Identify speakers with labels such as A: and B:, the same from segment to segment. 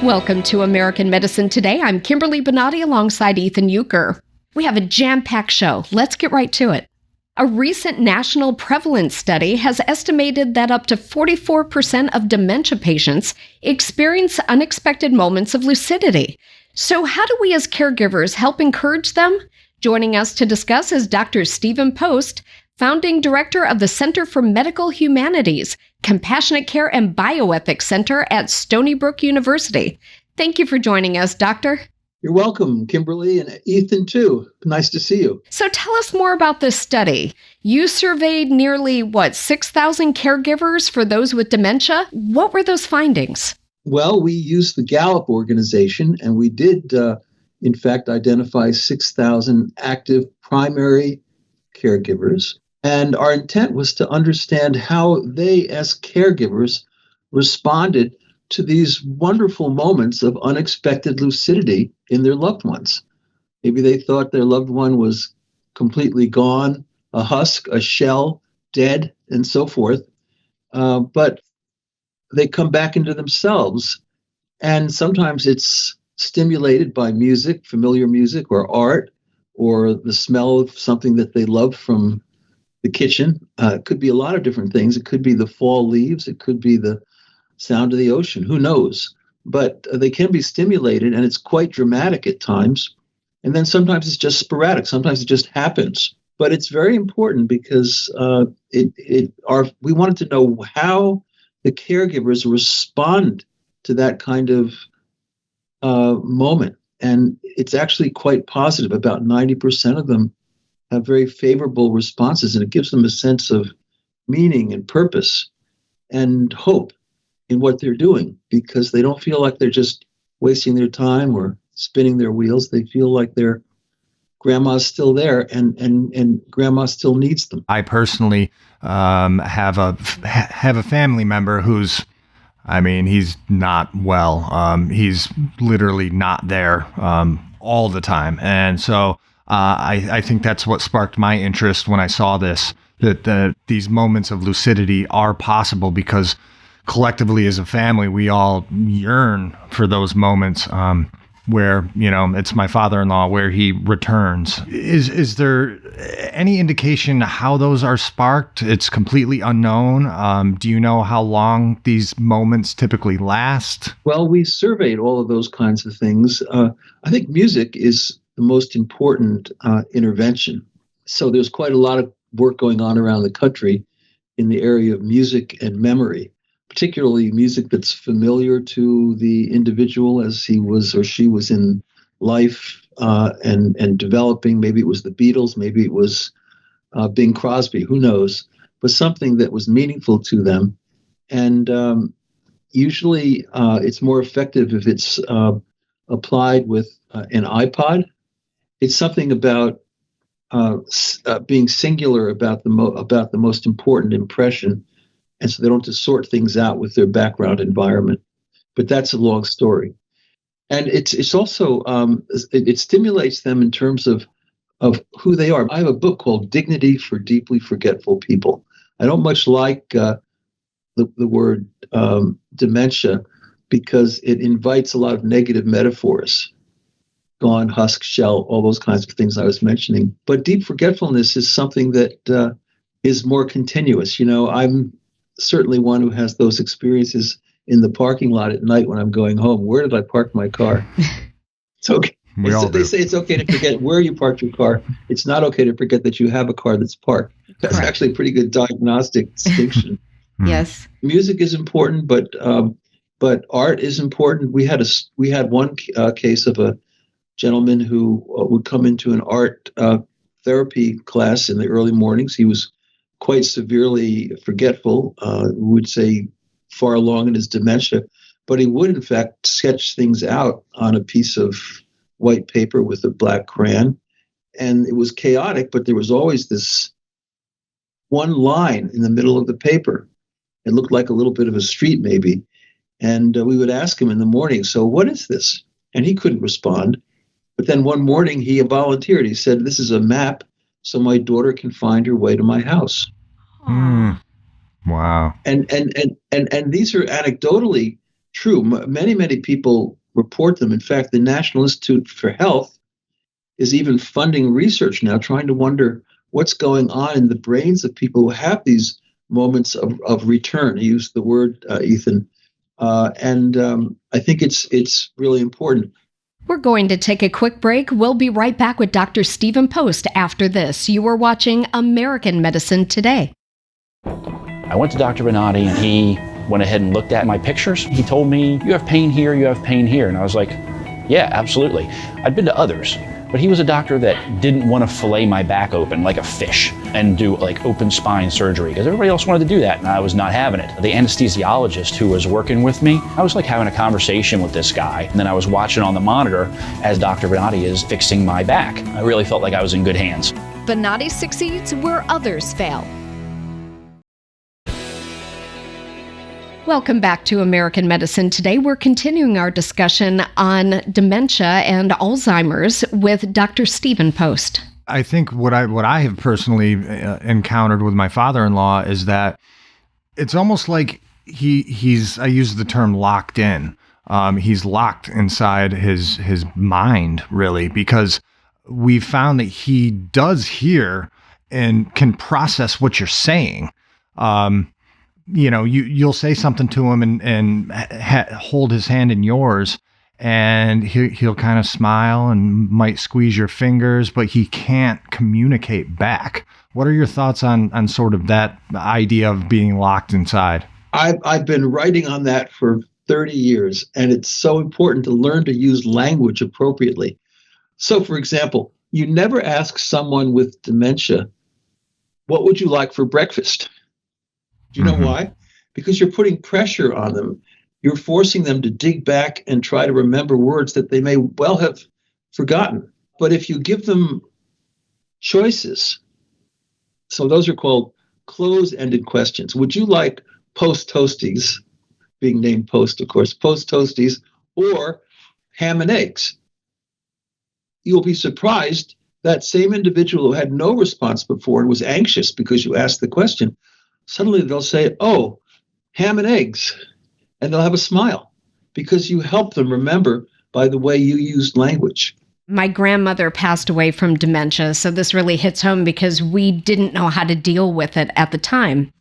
A: Welcome to American Medicine Today. I'm Kimberly Bonati alongside Ethan Youker. We have a jam-packed show. Let's get right to it. A recent national prevalence study has estimated that up to 44% of dementia patients experience unexpected moments of lucidity. So how do we as caregivers help encourage them? Joining us to discuss is Dr. Stephen Post, founding director of the Center for Medical Humanities, Compassionate Care and Bioethics Center at Stony Brook University. Thank you for joining us, Doctor.
B: You're welcome, Kimberly, and Ethan, too. Nice to see you.
A: So tell us more about this study. You surveyed nearly, 6,000 caregivers for those with dementia? What were those findings?
B: Well, we used the Gallup organization, and we did, in fact, identify 6,000 active primary caregivers. And our intent was to understand how they, as caregivers, responded to these wonderful moments of unexpected lucidity in their loved ones. Maybe they thought their loved one was completely gone, a husk, a shell, dead, and so forth. But they come back into themselves. And sometimes it's stimulated by music, familiar music, or art, or the smell of something that they love from the kitchen. It could be a lot of different things. It could be the fall leaves. It could be the sound of the ocean. Who knows? But they can be stimulated, and it's quite dramatic at times. And then sometimes it's just sporadic. Sometimes it just happens. But it's very important because we wanted to know how the caregivers respond to that kind of moment. And it's actually quite positive. About 90% of them have very favorable responses, and it gives them a sense of meaning and purpose and hope in what they're doing, because they don't feel like they're just wasting their time or spinning their wheels. They feel like their grandma's still there and grandma still needs them.
C: I personally have a family member who's, he's not well. He's literally not there all the time. And so I think that's what sparked my interest when I saw this, that these moments of lucidity are possible because collectively as a family, we all yearn for those moments where, it's my father-in-law where he returns. Is there any indication how those are sparked? It's completely unknown. Do you know how long these moments typically last?
B: Well, we surveyed all of those kinds of things. I think music is the most important intervention. So there's quite a lot of work going on around the country in the area of music and memory, particularly music that's familiar to the individual as he was or she was in life and developing. Maybe it was the Beatles, maybe it was Bing Crosby, who knows, but something that was meaningful to them. And usually it's more effective if it's applied with an iPod. It's something about being singular about the most important impression, and so they don't have to sort things out with their background environment. But that's a long story, and it's also it stimulates them in terms of who they are. I have a book called Dignity for Deeply Forgetful People. I don't much like the word dementia because it invites a lot of negative metaphors. Gone, husk, shell, all those kinds of things I was mentioning. But deep forgetfulness is something that is more continuous. I'm certainly one who has those experiences in the parking lot at night when I'm going home. Where did I park my car? It's okay. They say it's okay to forget where you parked your car. It's not okay to forget that you have a car that's parked. That's
A: Correct.
B: Actually a pretty good diagnostic distinction.
A: Yes.
B: Music is important, but art is important. We had one case of a gentleman who would come into an art therapy class in the early mornings. He was quite severely forgetful, we would say far along in his dementia, but he would in fact sketch things out on a piece of white paper with a black crayon. And it was chaotic, but there was always this one line in the middle of the paper. It looked like a little bit of a street maybe. And we would ask him in the morning, so what is this? And he couldn't respond. But then one morning he volunteered. He said, this is a map so my daughter can find her way to my house.
C: Wow.
B: And these are anecdotally true. Many people report them. In fact, the National Institute for Health is even funding research now, trying to wonder what's going on in the brains of people who have these moments of return. You used the word, Ethan, and I think it's really important.
A: We're going to take a quick break. We'll be right back with Dr. Stephen Post after this. You are watching American Medicine Today.
D: I went to Dr. Bonati and he went ahead and looked at my pictures. He told me, you have pain here, you have pain here. And I was like, yeah, absolutely. I'd been to others, but he was a doctor that didn't want to fillet my back open like a fish and do like open spine surgery because everybody else wanted to do that and I was not having it. The anesthesiologist who was working with me, I was like having a conversation with this guy, and then I was watching on the monitor as Dr. Bonati is fixing my back. I really felt like I was in good hands.
E: Bonati succeeds where others fail.
A: Welcome back to American Medicine Today. We're continuing our discussion on dementia and Alzheimer's with Dr. Stephen Post.
C: I think what I have personally encountered with my father-in-law is that it's almost like he's I use the term locked in. He's locked inside his mind, really, because we found that he does hear and can process what you're saying. You'll say something to him and hold his hand in yours, and he'll kind of smile and might squeeze your fingers, but he can't communicate back. What are your thoughts on sort of that idea of being locked inside?
B: I've been writing on that for 30 years, and it's so important to learn to use language appropriately. So, for example, you never ask someone with dementia, what would you like for breakfast? Do you know why? Because you're putting pressure on them. You're forcing them to dig back and try to remember words that they may well have forgotten. But if you give them choices, so those are called close-ended questions. Would you like post toasties, being named Post, of course, post toasties, or ham and eggs? You'll be surprised that same individual who had no response before and was anxious because you asked the question, suddenly they'll say, oh, ham and eggs. And they'll have a smile because you help them remember by the way you used language.
A: My grandmother passed away from dementia, so this really hits home because we didn't know how to deal with it at the time.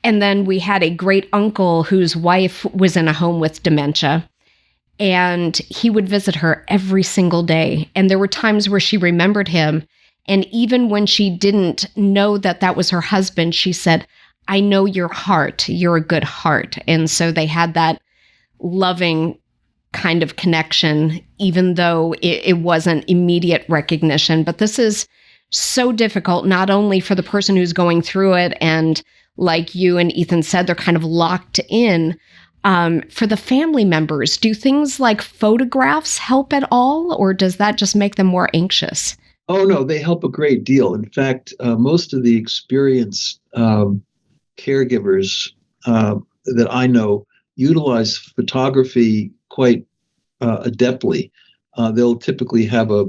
A: And then we had a great uncle whose wife was in a home with dementia, and he would visit her every single day. And there were times where she remembered him, and even when she didn't know that that was her husband, she said, I know your heart, you're a good heart. And so they had that loving kind of connection, even though it wasn't immediate recognition. But this is so difficult, not only for the person who's going through it, and like you and Ethan said, they're kind of locked in. For the family members, do things like photographs help at all, or does that just make them more anxious?
B: Oh, no, they help a great deal. In fact, most of the experienced caregivers that I know utilize photography quite adeptly. They'll typically have a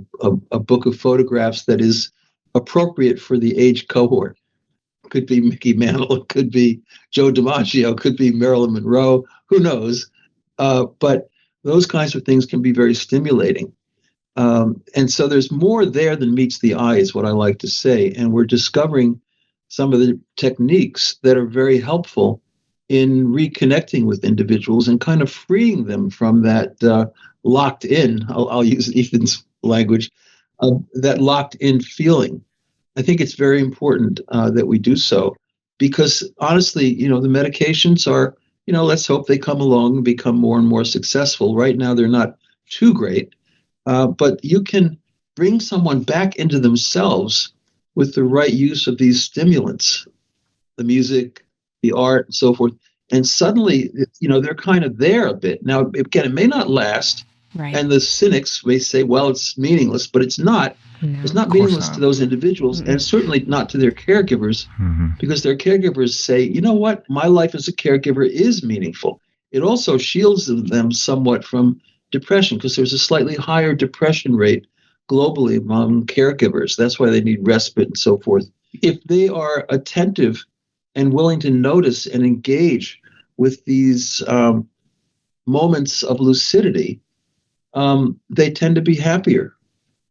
B: book of photographs that is appropriate for the age cohort. It could be Mickey Mantle, it could be Joe DiMaggio, it could be Marilyn Monroe, who knows? But those kinds of things can be very stimulating. And so there's more there than meets the eye, is what I like to say. And we're discovering some of the techniques that are very helpful in reconnecting with individuals and kind of freeing them from that locked in, I'll use Ethan's language, that locked in feeling. I think it's very important that we do so because honestly, the medications are, let's hope they come along and become more and more successful. Right now, they're not too great, but you can bring someone back into themselves with the right use of these stimulants, the music, the art, and so forth. And suddenly, they're kind of there a bit. Now, again, it may not last. Right. And the cynics may say, well, it's meaningless, but it's not. No, it's not meaningless to those individuals, and certainly not to their caregivers, because their caregivers say, you know what, my life as a caregiver is meaningful. It also shields them somewhat from depression, because there's a slightly higher depression rate globally among caregivers. That's why they need respite and so forth. If they are attentive and willing to notice and engage with these moments of lucidity, they tend to be happier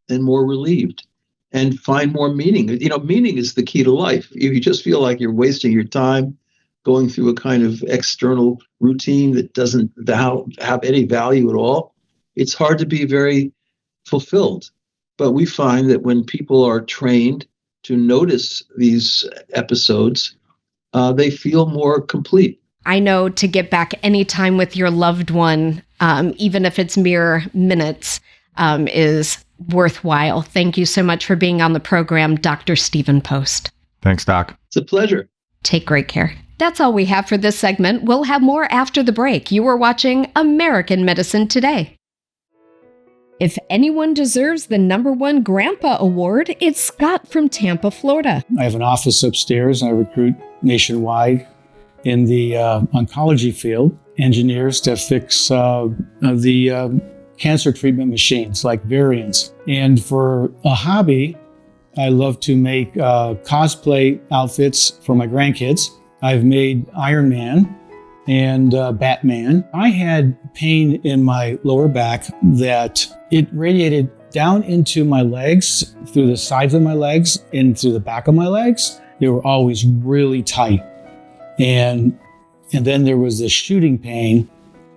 B: and more relieved and find more meaning. Meaning is the key to life. If you just feel like you're wasting your time going through a kind of external routine that doesn't have any value at all, it's hard to be very fulfilled. But we find that when people are trained to notice these episodes, they feel more complete.
A: I know to get back any time with your loved one, even if it's mere minutes, is worthwhile. Thank you so much for being on the program, Dr. Stephen Post.
C: Thanks, Doc.
B: It's a pleasure.
A: Take great care. That's all we have for this segment. We'll have more after the break. You are watching American Medicine Today. If anyone deserves the #1 Grandpa Award, it's Scott from Tampa, Florida.
F: I have an office upstairs. I recruit nationwide in the oncology field, engineers to fix the cancer treatment machines like variants. And for a hobby, I love to make cosplay outfits for my grandkids. I've made Iron Man and Batman. I had pain in my lower back that it radiated down into my legs, through the sides of my legs and through the back of my legs. They were always really tight. And then there was this shooting pain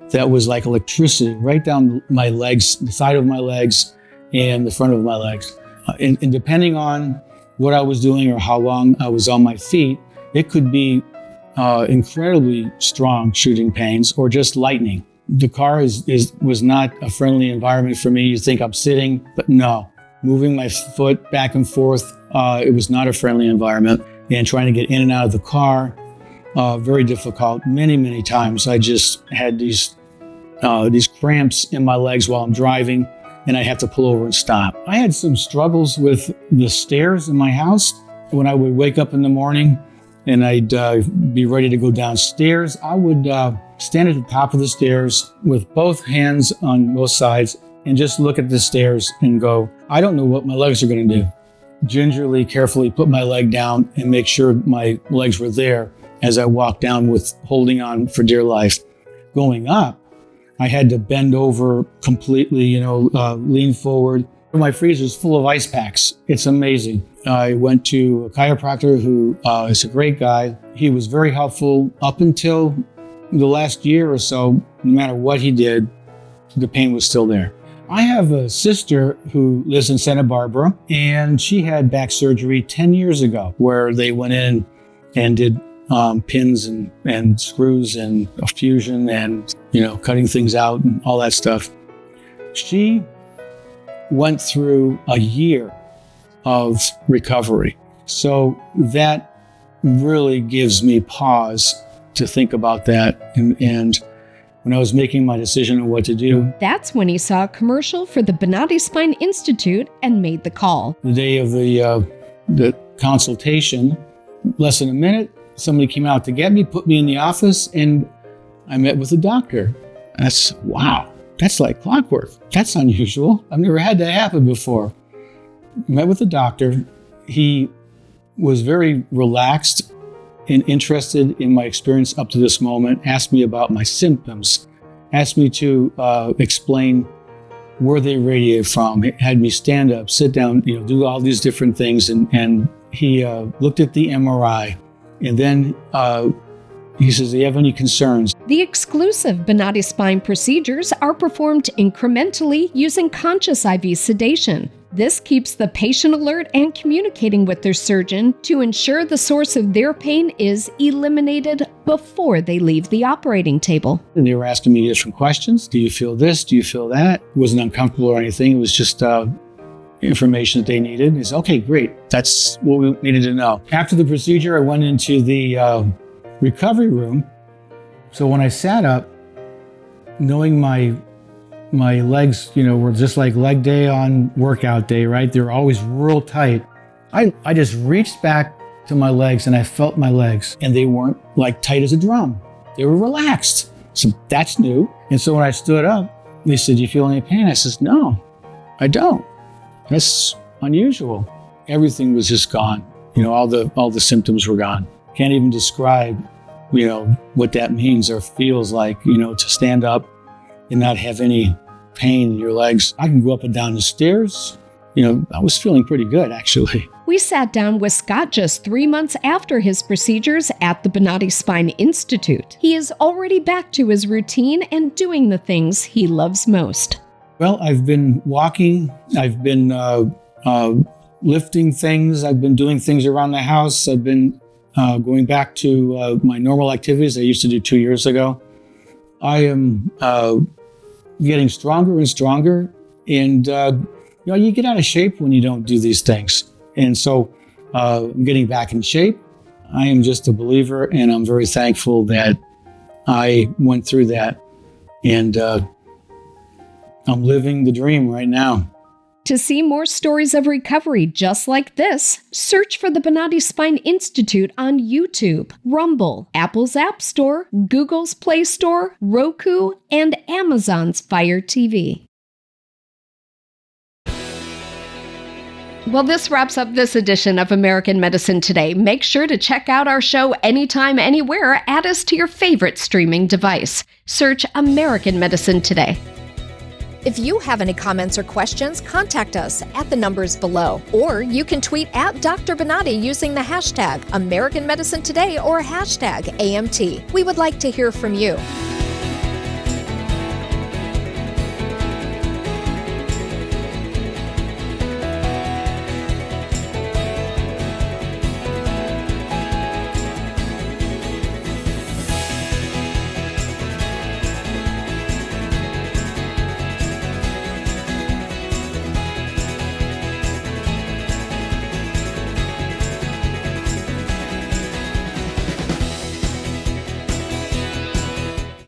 F: that was like electricity right down my legs, the side of my legs and the front of my legs. And depending on what I was doing or how long I was on my feet, it could be incredibly strong shooting pains or just lightning. The car was not a friendly environment for me. You think I'm sitting, but no. Moving my foot back and forth, it was not a friendly environment. And trying to get in and out of the car, very difficult. Many, many times I just had these cramps in my legs while I'm driving, and I have to pull over and stop. I had some struggles with the stairs in my house. When I would wake up in the morning and I'd be ready to go downstairs, I would stand at the top of the stairs with both hands on both sides and just look at the stairs and go, I don't know what my legs are going to do. Gingerly, carefully put my leg down and make sure my legs were there as I walked down with holding on for dear life. Going up, I had to bend over completely, lean forward. My freezer is full of ice packs. It's amazing. I went to a chiropractor who is a great guy. He was very helpful up until the last year or so. No matter what he did, the pain was still there. I have a sister who lives in Santa Barbara, and she had back surgery 10 years ago where they went in and did pins and screws and a fusion and, cutting things out and all that stuff. She went through a year of recovery. So that really gives me pause to think about that. And when I was making my decision on what to do.
A: That's when he saw a commercial for the Bonati Spine Institute and made the call.
F: The day of the consultation, less than a minute, somebody came out to get me, put me in the office, and I met with the doctor. Wow, that's like clockwork. That's unusual. I've never had that happen before. Met with the doctor. He was very relaxed and interested in my experience up to this moment, asked me about my symptoms, asked me to explain where they radiate from, had me stand up, sit down, do all these different things. And he looked at the MRI, and then he says, do you have any concerns?
A: The exclusive Bonati Spine procedures are performed incrementally using conscious IV sedation. This keeps the patient alert and communicating with their surgeon to ensure the source of their pain is eliminated before they leave the operating table.
F: And they were asking me different questions. Do you feel this? Do you feel that? It wasn't uncomfortable or anything. It was just information that they needed. He said, okay, great. That's what we needed to know. After the procedure, I went into the recovery room. So when I sat up, knowing my legs, were just like leg day on workout day, right? They were always real tight. I just reached back to my legs and I felt my legs, and they weren't like tight as a drum. They were relaxed. So that's new. And so when I stood up, they said, do you feel any pain? I said, no, I don't. That's unusual. Everything was just gone. All the symptoms were gone. Can't even describe, what that means or feels like, to stand up and not have any pain in your legs. I can go up and down the stairs. I was feeling pretty good, actually.
A: We sat down with Scott just 3 months after his procedures at the Bonati Spine Institute. He is already back to his routine and doing the things he loves most.
F: Well, I've been walking. I've been lifting things. I've been doing things around the house. I've been going back to my normal activities I used to do 2 years ago. I am getting stronger and stronger, and you get out of shape when you don't do these things. And so I'm getting back in shape. I am just a believer, and I'm very thankful that I went through that. And I'm living the dream right now.
A: To see more stories of recovery just like this, search for the Bonati Spine Institute on YouTube, Rumble, Apple's App Store, Google's Play Store, Roku, and Amazon's Fire TV. Well, this wraps up this edition of American Medicine Today. Make sure to check out our show anytime, anywhere. Add us to your favorite streaming device. Search American Medicine Today.
E: If you have any comments or questions, contact us at the numbers below. Or you can tweet at Dr. Bonati using the hashtag American Medicine Today or hashtag AMT. We would like to hear from you.